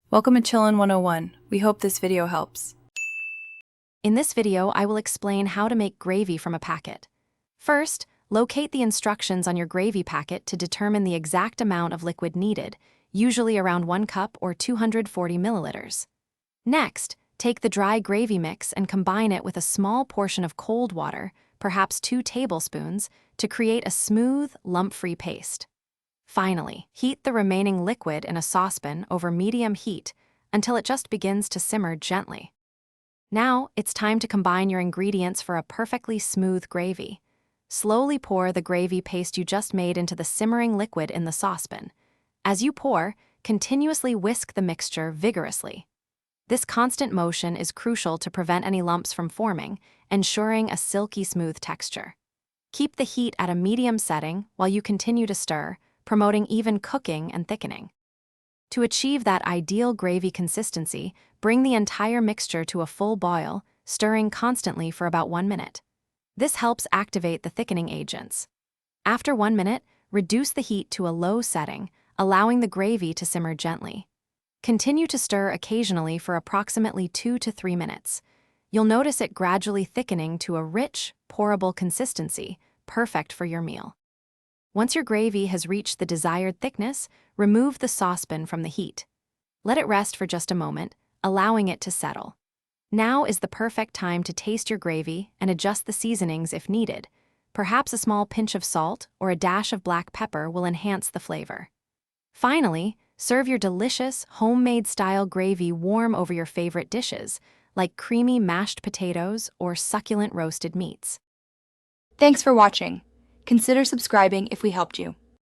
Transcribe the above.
Welcome to Chillin' 101. We hope this video helps. In this video, I will explain how to make gravy from a packet. First, locate the instructions on your gravy packet to determine the exact amount of liquid needed, usually around 1 cup or 240 milliliters. Next, take the dry gravy mix and combine it with a small portion of cold water, perhaps 2 tablespoons, to create a smooth, lump-free paste. Finally, heat the remaining liquid in a saucepan over medium heat until it just begins to simmer gently. Now, it's time to combine your ingredients for a perfectly smooth gravy. Slowly pour the gravy paste you just made into the simmering liquid in the saucepan. As you pour, continuously whisk the mixture vigorously. This constant motion is crucial to prevent any lumps from forming, ensuring a silky smooth texture. Keep the heat at a medium setting while you continue to stir, promoting even cooking and thickening. To achieve that ideal gravy consistency, bring the entire mixture to a full boil, stirring constantly for about 1 minute. This helps activate the thickening agents. After 1 minute, reduce the heat to a low setting, allowing the gravy to simmer gently. Continue to stir occasionally for approximately 2 to 3 minutes. You'll notice it gradually thickening to a rich, pourable consistency, perfect for your meal. Once your gravy has reached the desired thickness, remove the saucepan from the heat. Let it rest for just a moment, allowing it to settle. Now is the perfect time to taste your gravy and adjust the seasonings if needed. Perhaps a small pinch of salt or a dash of black pepper will enhance the flavor. Finally, serve your delicious, homemade-style gravy warm over your favorite dishes, like creamy mashed potatoes or succulent roasted meats. Thanks for watching. Consider subscribing if we helped you.